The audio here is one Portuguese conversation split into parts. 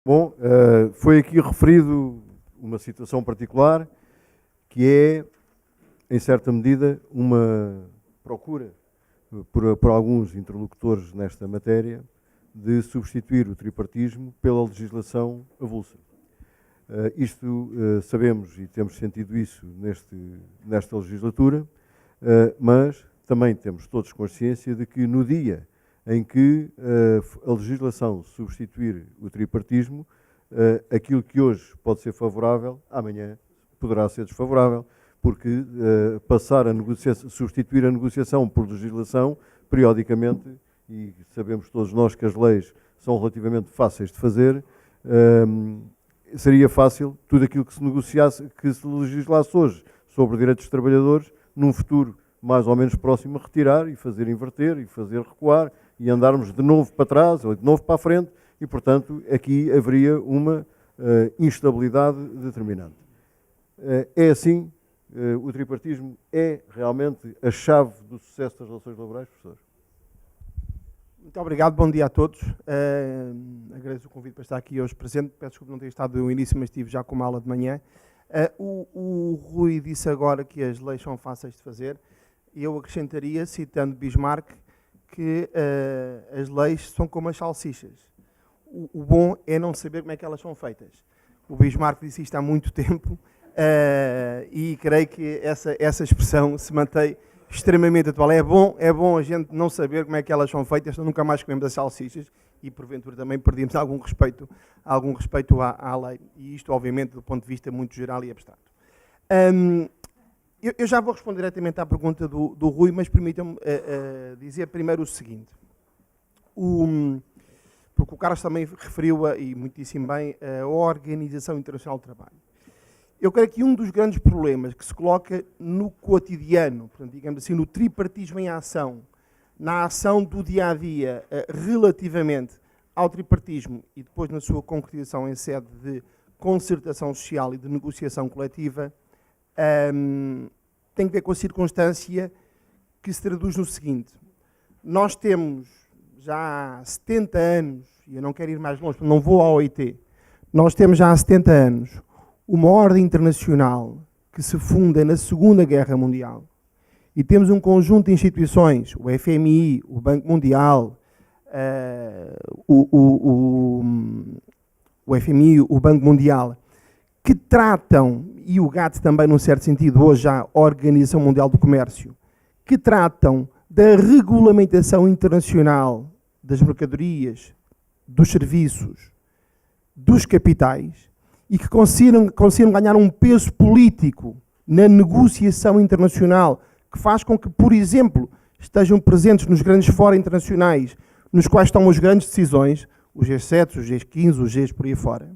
Bom, foi aqui referido uma situação particular que é, em certa medida, uma procura por alguns interlocutores nesta matéria de substituir o tripartismo pela legislação avulsa. Isto sabemos e temos sentido isso nesta legislatura, mas também temos todos consciência de que no dia em que a legislação substituir o tripartismo, aquilo que hoje pode ser favorável, amanhã poderá ser desfavorável, porque substituir a negociação por legislação, periodicamente, e sabemos todos nós que as leis são relativamente fáceis de fazer, seria fácil tudo aquilo que se negociasse, que se legislasse hoje sobre direitos dos trabalhadores, num futuro mais ou menos próximo, a retirar e fazer inverter e fazer recuar e andarmos de novo para trás ou de novo para a frente e, portanto, aqui haveria uma instabilidade determinante. É assim, o tripartismo é realmente a chave do sucesso das relações laborais, professor? Muito obrigado, bom dia a todos. Agradeço o convite para estar aqui hoje presente. Peço desculpa não ter estado no início, mas estive já com uma aula de manhã. O Rui disse agora que as leis são fáceis de fazer. Eu acrescentaria, citando Bismarck, que as leis são como as salsichas. O bom é não saber como é que elas são feitas. O Bismarck disse isto há muito tempo e creio que essa expressão se mantém extremamente atual. É bom a gente não saber como é que elas são feitas, senão nunca mais comemos as salsichas e porventura também perdemos algum respeito à lei. E isto, obviamente, do ponto de vista muito geral e abstrato. Eu já vou responder diretamente à pergunta do Rui, mas permitam-me dizer primeiro o seguinte. Porque o Carlos também referiu, e muitíssimo bem, a Organização Internacional do Trabalho. Eu creio que um dos grandes problemas que se coloca no cotidiano, portanto, digamos assim, no tripartismo em ação, na ação do dia-a-dia relativamente ao tripartismo e depois na sua concretização em sede de concertação social e de negociação coletiva, tem que ver com a circunstância que se traduz no seguinte. Nós temos já há 70 anos, e eu não quero ir mais longe, não vou à OIT, nós temos já há 70 anos uma ordem internacional que se funda na Segunda Guerra Mundial e temos um conjunto de instituições, o FMI, o Banco Mundial, o FMI, o Banco Mundial, que tratam, e o GATT também num certo sentido, hoje já a Organização Mundial do Comércio, que tratam da regulamentação internacional das mercadorias, dos serviços, dos capitais, e que consigam ganhar um peso político na negociação internacional, que faz com que, por exemplo, estejam presentes nos grandes fóruns internacionais, nos quais estão as grandes decisões, os G7, os G15, os Gs por aí fora.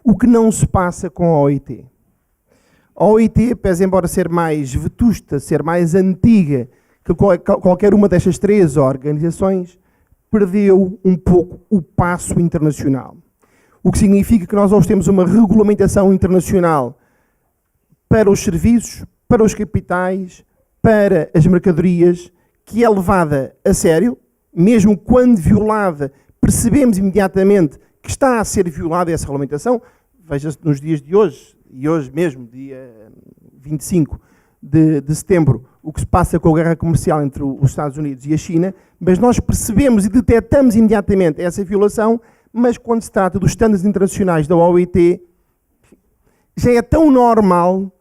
O que não se passa com a OIT. A OIT, pese embora ser mais vetusta, ser mais antiga que qualquer uma destas três organizações, perdeu um pouco o passo internacional. O que significa que nós hoje temos uma regulamentação internacional para os serviços, para os capitais, para as mercadorias, que é levada a sério, mesmo quando violada, percebemos imediatamente que está a ser violada essa regulamentação. Veja-se nos dias de hoje, e hoje mesmo, dia 25 de setembro, o que se passa com a guerra comercial entre os Estados Unidos e a China, mas nós percebemos e detectamos imediatamente essa violação, mas quando se trata dos estándares internacionais da OIT, já é tão normal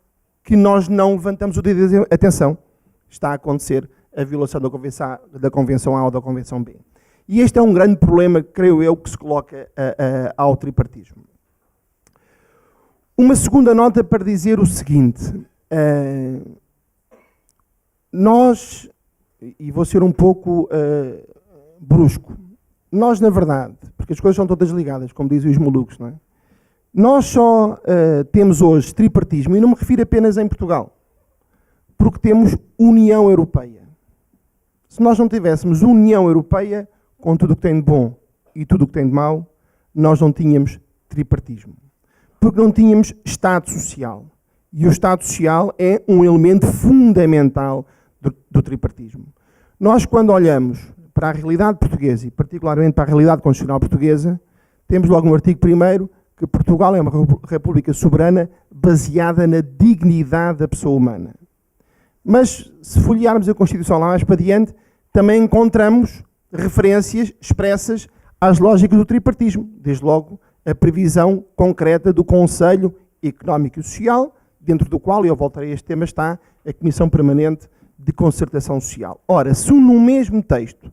que nós não levantamos o dedo e dizemos, atenção, está a acontecer a violação da Convenção A ou da Convenção B. E este é um grande problema, creio eu, que se coloca ao tripartismo. Uma segunda nota para dizer o seguinte, nós, e vou ser um pouco brusco, nós, na verdade, porque as coisas são todas ligadas, como dizem os malucos, não é? Nós só temos hoje tripartismo, e não me refiro apenas em Portugal, porque temos União Europeia. Se nós não tivéssemos União Europeia, com tudo o que tem de bom e tudo o que tem de mau, nós não tínhamos tripartismo. Porque não tínhamos Estado Social. E o Estado Social é um elemento fundamental do tripartismo. Nós, quando olhamos para a realidade portuguesa, e particularmente para a realidade constitucional portuguesa, temos logo no artigo 1º que Portugal é uma república soberana baseada na dignidade da pessoa humana. Mas, se folhearmos a Constituição lá mais para diante, também encontramos referências expressas às lógicas do tripartismo. Desde logo, a previsão concreta do Conselho Económico e Social, dentro do qual, e eu voltarei a este tema, está a Comissão Permanente de Concertação Social. Ora, se no mesmo texto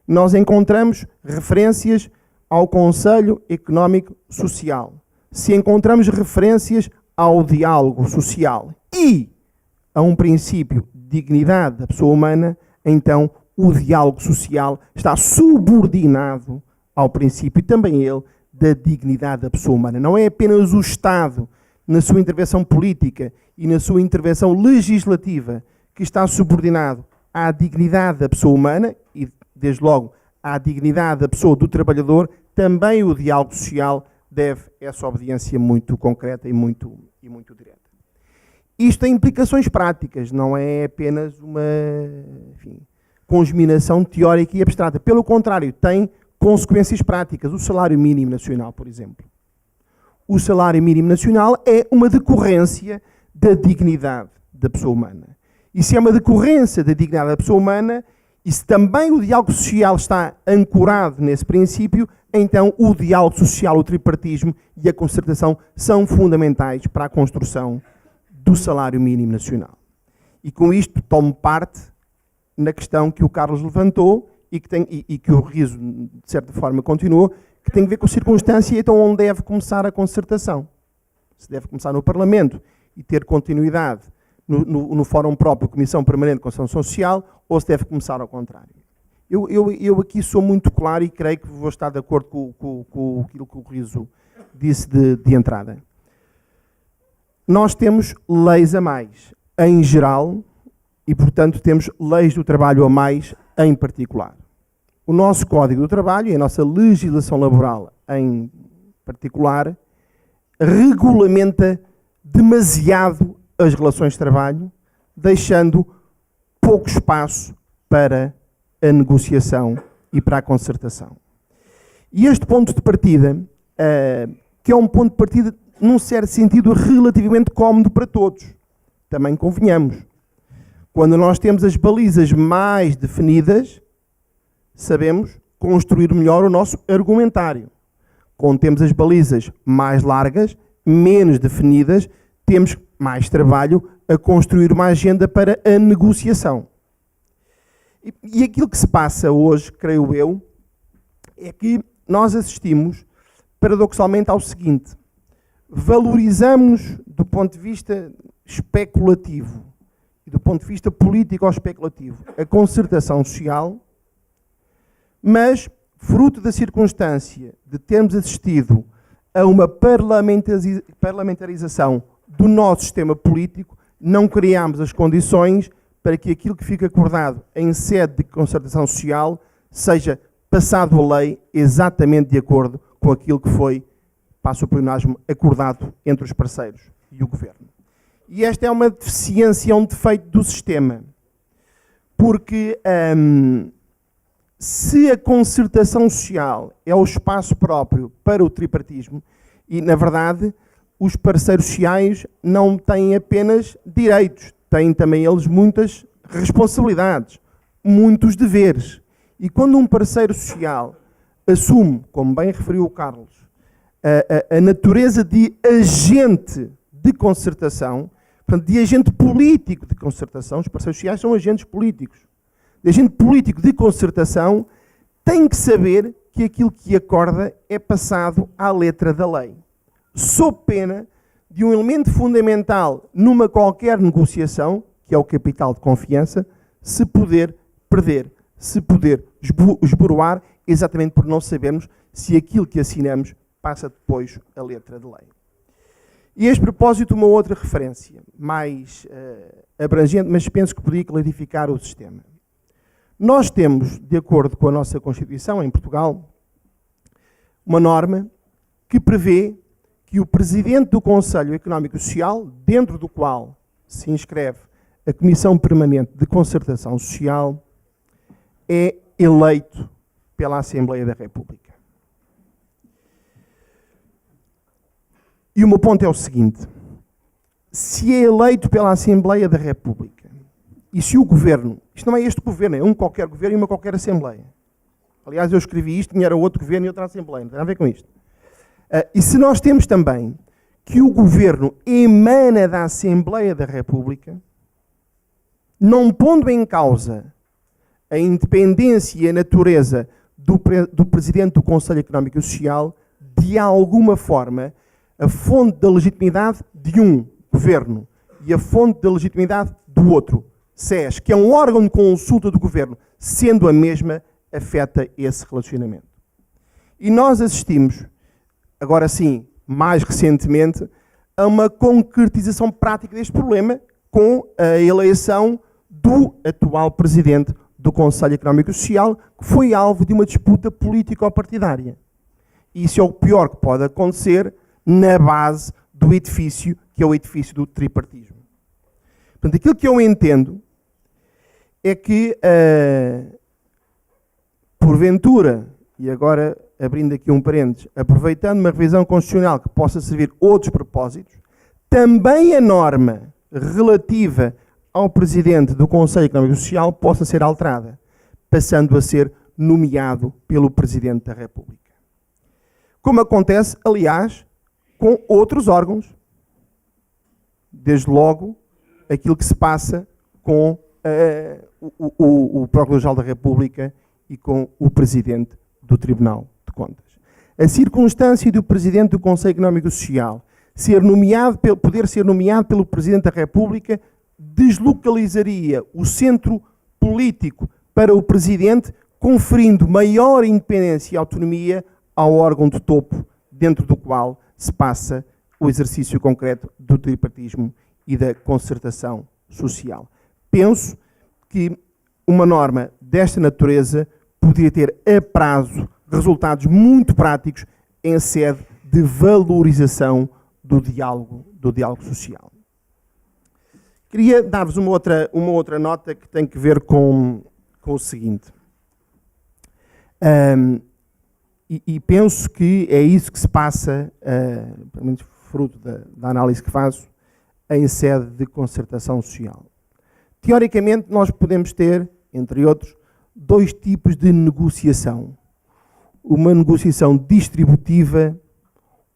nós encontramos referências ao Conselho Económico Social, se encontramos referências ao diálogo social e a um princípio de dignidade da pessoa humana, então o diálogo social está subordinado ao princípio, também ele, da dignidade da pessoa humana. Não é apenas o Estado, na sua intervenção política e na sua intervenção legislativa, que está subordinado à dignidade da pessoa humana e, desde logo, à dignidade da pessoa do trabalhador, também o diálogo social deve essa obediência muito concreta e muito direta. Isto tem implicações práticas, não é apenas uma conjuminação teórica e abstrata. Pelo contrário, tem consequências práticas. O salário mínimo nacional, por exemplo. O salário mínimo nacional é uma decorrência da dignidade da pessoa humana. E se é uma decorrência da dignidade da pessoa humana, e se também o diálogo social está ancorado nesse princípio, então o diálogo social, o tripartismo e a concertação são fundamentais para a construção do salário mínimo nacional. E com isto tomo parte na questão que o Carlos levantou e que o Riso, de certa forma, continuou, que tem a ver com a circunstância, então onde deve começar a concertação. Se deve começar no Parlamento e ter continuidade no Fórum próprio, Comissão Permanente de Concertação Social, ou se deve começar ao contrário. Eu aqui sou muito claro e creio que vou estar de acordo com aquilo que o Riso disse de entrada. Nós temos leis a mais, em geral, e, portanto, temos leis do trabalho a mais, em particular. O nosso Código do Trabalho e a nossa legislação laboral, em particular, regulamenta demasiado as relações de trabalho, deixando pouco espaço para a negociação e para a concertação. E este ponto de partida, que é um ponto de partida, num certo sentido, relativamente cómodo para todos, também convenhamos. Quando nós temos as balizas mais definidas, sabemos construir melhor o nosso argumentário. Quando temos as balizas mais largas, menos definidas, temos mais trabalho a construir uma agenda para a negociação. E aquilo que se passa hoje, creio eu, é que nós assistimos, paradoxalmente, ao seguinte: valorizamos, do ponto de vista especulativo e do ponto de vista político-especulativo, a concertação social, mas, fruto da circunstância de termos assistido a uma parlamentarização do nosso sistema político, não criamos as condições para que aquilo que fica acordado em sede de concertação social seja passado a lei exatamente de acordo com aquilo que foi, passo o pleonasmo, acordado entre os parceiros e o Governo. E esta é uma deficiência, um defeito do sistema, porque se a concertação social é o espaço próprio para o tripartismo, e, na verdade, os parceiros sociais não têm apenas direitos, têm também eles muitas responsabilidades, muitos deveres. E quando um parceiro social assume, como bem referiu o Carlos, a natureza de agente de concertação, portanto, de agente político de concertação, os parceiros sociais são agentes políticos, de agente político de concertação, tem que saber que aquilo que acorda é passado à letra da lei, sob pena de um elemento fundamental numa qualquer negociação, que é o capital de confiança, se poder perder, se poder esboroar, exatamente por não sabermos se aquilo que assinamos passa depois a letra de lei. E a este propósito, uma outra referência, mais abrangente, mas penso que poderia clarificar o sistema. Nós temos, de acordo com a nossa Constituição, em Portugal, uma norma que prevê que o Presidente do Conselho Económico e Social, dentro do qual se inscreve a Comissão Permanente de Concertação Social, é eleito pela Assembleia da República. E o meu ponto é o seguinte: se é eleito pela Assembleia da República, e se o governo, isto não é este governo, é um qualquer governo e uma qualquer Assembleia. Aliás, eu escrevi isto, tinha outro governo e outra Assembleia, não tem nada a ver com isto. E se nós temos também que o governo emana da Assembleia da República, não pondo em causa a independência e a natureza do Presidente do Conselho Económico e Social, de alguma forma, a fonte da legitimidade de um governo e a fonte da legitimidade do outro, SES, que é um órgão de consulta do governo, sendo a mesma, afeta esse relacionamento. E nós assistimos, agora sim, mais recentemente, a uma concretização prática deste problema com a eleição do atual Presidente do Conselho Económico e Social, que foi alvo de uma disputa político-partidária. E isso é o pior que pode acontecer na base do edifício, que é o edifício do tripartismo. Portanto, aquilo que eu entendo é que, porventura, e agora abrindo aqui um parênteses, aproveitando uma revisão constitucional que possa servir outros propósitos, também a norma relativa ao Presidente do Conselho Económico e Social possa ser alterada, passando a ser nomeado pelo Presidente da República. Como acontece, aliás, com outros órgãos. Desde logo, aquilo que se passa com o Procurador-Geral da República e com o Presidente do Tribunal de Contas. A circunstância do Presidente do Conselho Económico e Social poder ser nomeado pelo Presidente da República deslocalizaria o centro político para o Presidente, conferindo maior independência e autonomia ao órgão de topo, dentro do qual se passa o exercício concreto do tripartismo e da concertação social. Penso que uma norma desta natureza poderia ter a prazo resultados muito práticos em sede de valorização do diálogo social. Queria dar-vos uma outra nota que tem que ver com o seguinte. E penso que é isso que se passa, pelo menos fruto da análise que faço, em sede de concertação social. Teoricamente, nós podemos ter, entre outros, dois tipos de negociação. Uma negociação distributiva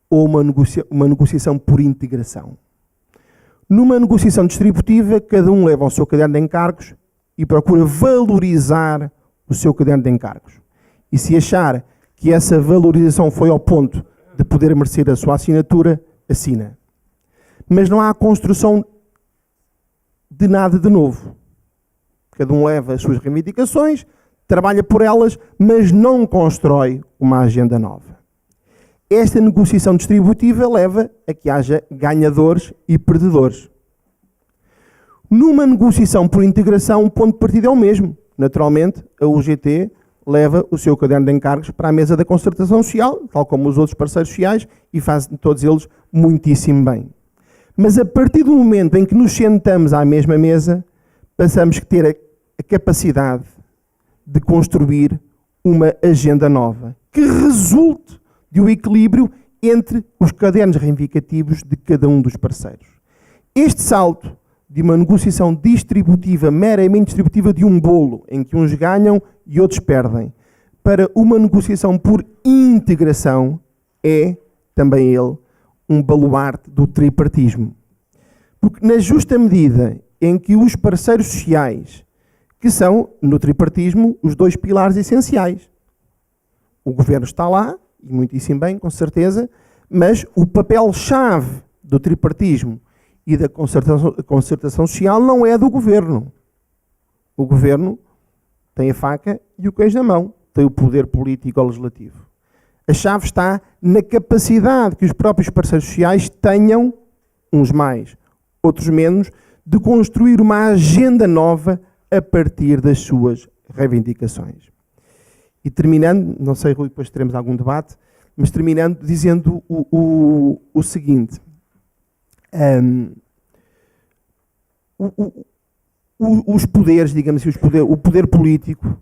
ou uma negociação por integração. Numa negociação distributiva, cada um leva o seu caderno de encargos e procura valorizar o seu caderno de encargos. E se achar que essa valorização foi ao ponto de poder merecer a sua assinatura, assina. Mas não há construção de nada de novo. Cada um leva as suas reivindicações, trabalha por elas, mas não constrói uma agenda nova. Esta negociação distributiva leva a que haja ganhadores e perdedores. Numa negociação por integração, o ponto de partida é o mesmo. Naturalmente, a UGT leva o seu caderno de encargos para a mesa da concertação social, tal como os outros parceiros sociais, e faz todos eles muitíssimo bem. Mas a partir do momento em que nos sentamos à mesma mesa, passamos a ter a capacidade de construir uma agenda nova, que resulte de um equilíbrio entre os cadernos reivindicativos de cada um dos parceiros. Este salto de uma negociação distributiva, meramente distributiva de um bolo, em que uns ganham e outros perdem, para uma negociação por integração, é, também ele, um baluarte do tripartismo. Porque na justa medida em que os parceiros sociais, que são, no tripartismo, os dois pilares essenciais, o governo está lá, e muitíssimo bem, com certeza, mas o papel-chave do tripartismo e da concertação social não é do governo. O governo tem a faca e o queijo na mão, tem o poder político legislativo. A chave está na capacidade que os próprios parceiros sociais tenham, uns mais, outros menos, de construir uma agenda nova a partir das suas reivindicações. E terminando, não sei, Rui, depois teremos algum debate, mas terminando dizendo o seguinte. Os poderes, digamos assim, o poder político,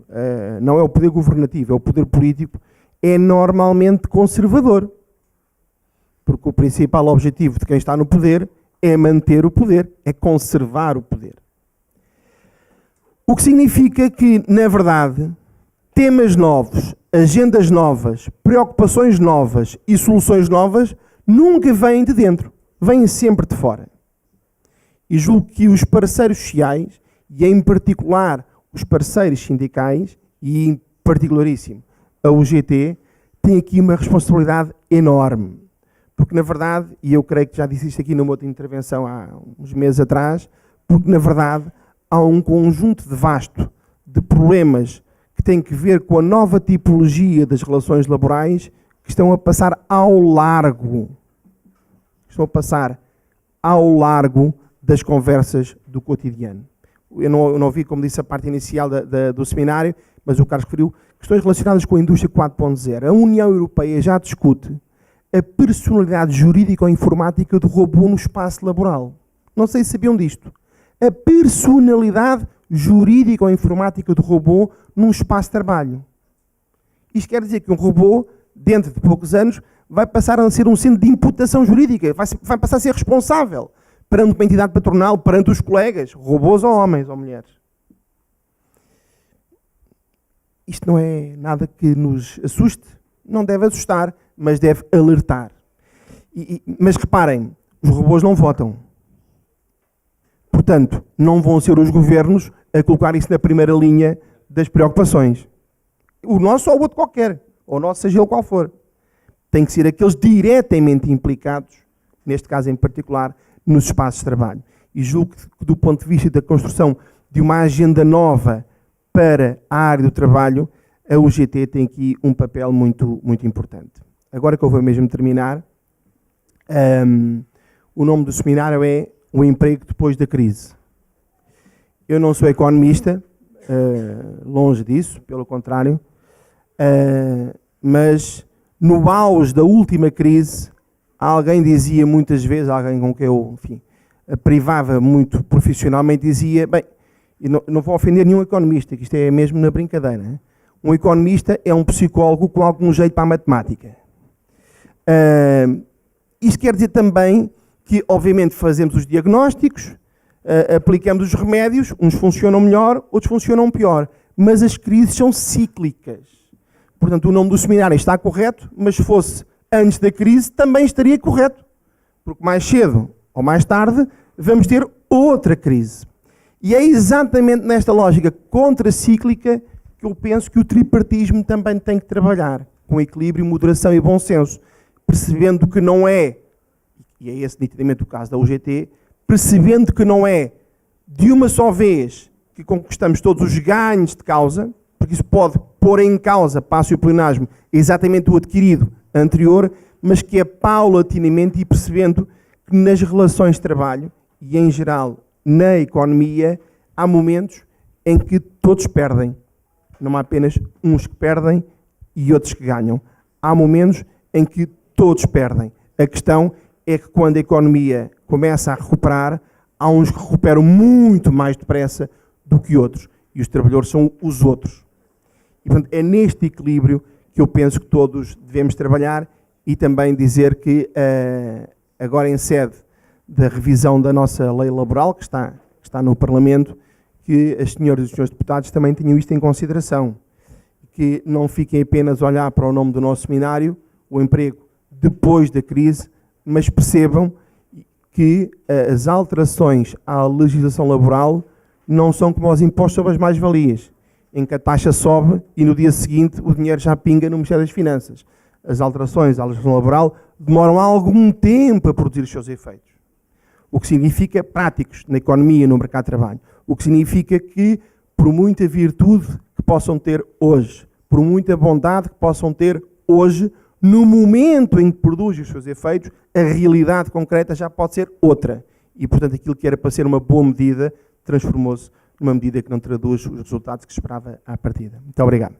não é o poder governativo, é o poder político, é normalmente conservador. Porque o principal objetivo de quem está no poder é manter o poder, é conservar o poder. O que significa que, na verdade, temas novos, agendas novas, preocupações novas e soluções novas nunca vêm de dentro, vêm sempre de fora. E julgo que os parceiros sociais, e em particular os parceiros sindicais, e em particularíssimo a UGT, têm aqui uma responsabilidade enorme. Porque, na verdade, e eu creio que já disse isto aqui numa outra intervenção há uns meses atrás, porque, na verdade, há um conjunto de vasto de problemas que têm que ver com a nova tipologia das relações laborais que estão a passar ao largo. Estão a passar ao largo das conversas do cotidiano. Eu não vi, como disse, a parte inicial do seminário, mas o Carlos referiu questões relacionadas com a indústria 4.0. A União Europeia já discute a personalidade jurídica ou informática do robô no espaço laboral. Não sei se sabiam disto. A personalidade jurídica ou informática do robô num espaço de trabalho. Isto quer dizer que um robô, dentro de poucos anos, vai passar a ser um centro de imputação jurídica, vai passar a ser responsável perante uma entidade patronal, perante os colegas, robôs ou homens ou mulheres. Isto não é nada que nos assuste, não deve assustar, mas deve alertar. Mas reparem, os robôs não votam. Portanto, não vão ser os governos a colocar isso na primeira linha das preocupações. O nosso ou o outro qualquer, ou o nosso seja ele qual for. Tem que ser aqueles diretamente implicados, neste caso em particular, nos espaços de trabalho. E julgo que do ponto de vista da construção de uma agenda nova para a área do trabalho, a UGT tem aqui um papel muito, muito importante. Agora que eu vou mesmo terminar, o nome do seminário é O Emprego Depois da Crise. Eu não sou economista, longe disso, pelo contrário, mas no auge da última crise, alguém dizia muitas vezes, alguém com quem eu, enfim, privava muito profissionalmente, dizia, bem, eu não vou ofender nenhum economista, que isto é mesmo na brincadeira, hein? Um economista é um psicólogo com algum jeito para a matemática. Isto quer dizer também que, obviamente, fazemos os diagnósticos, aplicamos os remédios, uns funcionam melhor, outros funcionam pior, mas as crises são cíclicas. Portanto, o nome do seminário está correto, mas se fosse antes da crise, também estaria correto. Porque mais cedo ou mais tarde, vamos ter outra crise. E é exatamente nesta lógica contracíclica que eu penso que o tripartismo também tem que trabalhar, com equilíbrio, moderação e bom senso, percebendo que não é, e é esse nitidamente o caso da UGT, percebendo que não é de uma só vez que conquistamos todos os ganhos de causa, porque isso pode pôr em causa, passo o plenasmo, exatamente o adquirido anterior, mas que é paulatinamente e percebendo que nas relações de trabalho, e em geral na economia, há momentos em que todos perdem. Não há apenas uns que perdem e outros que ganham. Há momentos em que todos perdem. A questão é que quando a economia começa a recuperar, há uns que recuperam muito mais depressa do que outros. E os trabalhadores são os outros. E, portanto, é neste equilíbrio que eu penso que todos devemos trabalhar e também dizer que, agora em sede da revisão da nossa lei laboral, que está no Parlamento, que as senhoras e os senhores deputados também tenham isto em consideração. Que não fiquem apenas a olhar para o nome do nosso seminário, o emprego depois da crise, mas percebam que as alterações à legislação laboral não são como os impostos sobre as mais-valias, em que a taxa sobe e no dia seguinte o dinheiro já pinga no Ministério das Finanças. As alterações à legislação laboral demoram algum tempo a produzir os seus efeitos. O que significa práticos na economia e no mercado de trabalho. O que significa que, por muita virtude que possam ter hoje, por muita bondade que possam ter hoje, no momento em que produzem os seus efeitos, a realidade concreta já pode ser outra. E, portanto, aquilo que era para ser uma boa medida, transformou-se numa medida que não traduz os resultados que se esperava à partida. Muito obrigado.